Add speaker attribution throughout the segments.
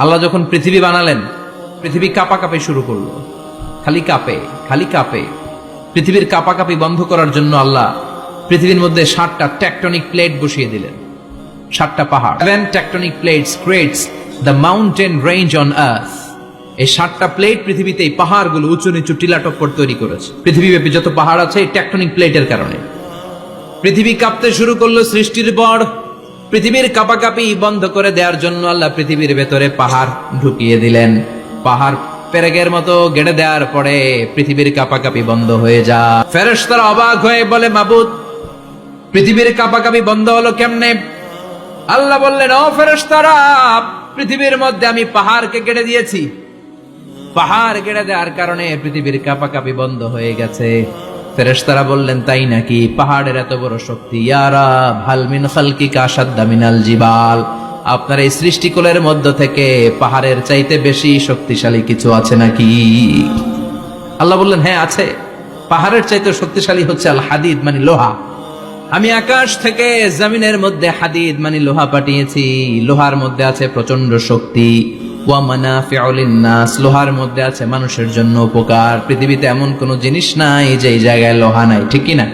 Speaker 1: আল্লাহ যখন পৃথিবী বানালেন, পৃথিবী কাঁপাকাঁপি শুরু করলো, খালি কাঁপে খালি কাঁপে। পৃথিবীর কাঁপাকাঁপি বন্ধ করার জন্য আল্লাহ পৃথিবীর মধ্যে 7টা টেকটনিক প্লেট বসিয়ে দিলেন। 7টা পাহাড়, 7 tectonic plates creates the mountain range on earth. এই 7টা প্লেট পৃথিবীতে এই পাহাড়গুলো উঁচু নিচু টিলা টপ্পর তৈরি করেছে। পৃথিবীব্যাপী যত পাহাড় আছে এই টেকটনিক প্লেটের কারণে। পৃথিবী কাঁপতে শুরু করলো সৃষ্টির পর। পৃথিবীর কাঁপাকাঁপি বন্ধ করে দেওয়ার জন্য আল্লাহ পৃথিবীর ভেতরে পাহাড় ঢুকিয়ে দিলেন। পাহাড় পেরেকের মতো গেড়ে দেওয়ার পরে পৃথিবীর কাঁপাকাঁপি বন্ধ হয়ে যায়। ফেরেশতারা অবাক হয়ে বলে, মাবুদ, পৃথিবীর কাঁপাকাঁপি বন্ধ হলো কেমনে? আল্লাহ বললেন, ও ফেরেশতারা, পৃথিবীর মধ্যে আমি পাহাড়কে গেড়ে দিয়েছি। পাহাড় গেড়ে দেওয়ার কারণে পৃথিবীর কাঁপাকাঁপি বন্ধ হয়ে গেছে। ফেরেশতারা বললেন, তাই নাকি? পাহাড়ের এত বড় শক্তি। ইয়া রাব, হাল মিন খালকিকা আশাদ্দা মিনাল জিবাল। আপনার এই সৃষ্টিকুলের মধ্য থেকে পাহাড়ের চাইতে বেশি শক্তিশালী কিছু আছে নাকি? আল্লাহ বললেন, হ্যাঁ আছে। পাহাড়ের চাইতে শক্তিশালী হচ্ছে আল হাদিদ, মানে লোহা। আমি আকাশ থেকে জমিনের মধ্যে হাদিদ মানে লোহা পাঠিয়েছি। লোহার মধ্যে আছে প্রচন্ড শক্তি। ওয়া মানাফিউ লিন-নাস, লোহার মধ্যে আছে মানুষের জন্য উপকার। পৃথিবীতে এমন কোন জিনিস নাই যে এই জায়গায় লোহা নাই, ঠিক কি না?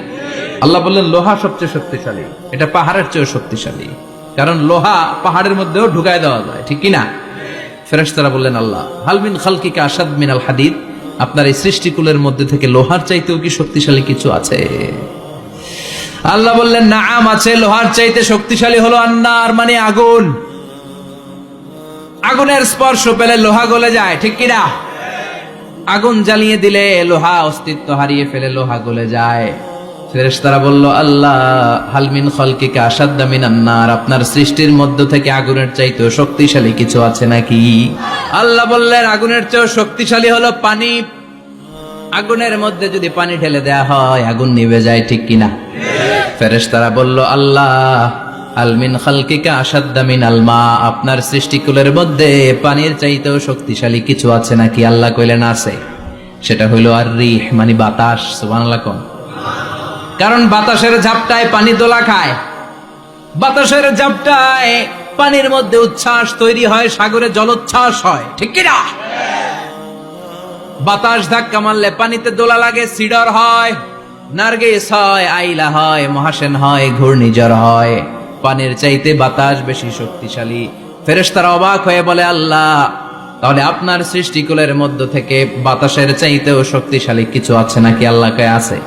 Speaker 1: আল্লাহ বললেন, লোহা সবচেয়ে শক্তিশালী। এটা পাহাড়ের চেয়েও শক্তিশালী, কারণ লোহা পাহাড়ের মধ্যেও ঢুকায় দেওয়া যায়, ঠিক কি না? ফেরেশতারা বললেন, আল্লাহ, হাল মিন খালকিকা আশাদ মিনাল হাদিদ, আপনার এই সৃষ্টিকুলের মধ্যে থেকে লোহার চাইতেও কি শক্তিশালী কিছু আছে? আল্লাহ বললেন, নাআম আছে। লোহার চাইতে শক্তিশালী হলো আন্নার, মানে আগুন। আগুনের স্পর্শ পেলে লোহা গলে যায়, ঠিক কিনা? আগুন জ্বালিয়ে দিলে লোহা অস্তিত্ব হারিয়ে ফেলে, লোহা গলে যায়। ফেরেশতারা বলল, আল্লাহ, হাল মিন খালকিকা আশাদ্দা মিনান নার, আপনার সৃষ্টির মধ্য থেকে আগুনের চাইতেও শক্তিশালী কিছু আছে নাকি? আল্লাহ বললেন, আগুনের চেয়েও শক্তিশালী হলো পানি। আগুনের মধ্যে যদি পানি ঢেলে দেয়া হয় আগুন নিভে যায়, ঠিক কিনা? ফেরেশতারা বলল, আল্লাহ, হাল মিন খালকিকা আশাদ্দা মিনাল মা, আপনার সৃষ্টিকুলের মধ্যে পানির চাইতেও শক্তিশালী কিছু আছে নাকি? আল্লাহ কইলেন, আছে। সেটা হইল আর রিহ, মানে বাতাস। সুবহানাল্লাহ কোন? কারণ বাতাসের ঝাপটায় পানি দোলা খায়। বাতাসের ঝাপটায় পানির মধ্যে উচ্ছ্বাস তৈরি হয়, সাগরে জলোচ্ছ্বাস হয়, ঠিক কিনা? বাতাস ধাক্কা মারলে পানিতে দোলা লাগে, সিডর হয়, নার্গিস হয়, আইলা হয়, মহাসেন হয়, ঘূর্ণিঝড় হয়। পানির চাইতে বাতাস বেশি শক্তিশালী। ফেরেশতারা অবাক হয়ে বলে, আল্লাহ, তাহলে আপনার সৃষ্টিকুলের মধ্য থেকে বাতাসের চাইতেও শক্তিশালী কিছু আছে নাকি? আল্লাহ কয়, আছে।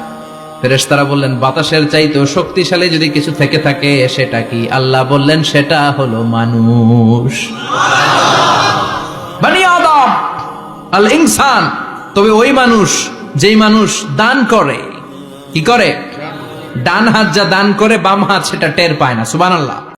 Speaker 1: ফেরেশতারা বললেন, বাতাসের চাইতেও শক্তিশালী যদি কিছু থেকে থাকে সেটা কি? আল্লাহ বললেন, সেটা হলো মানুষ, বনি আদম, আল ইনসান। তবে ওই মানুষ যেই মানুষ দান করে। কি করে? ডান হাত যা দান করে বাম হাত সেটা টের পায় না। সুবহানাল্লাহ।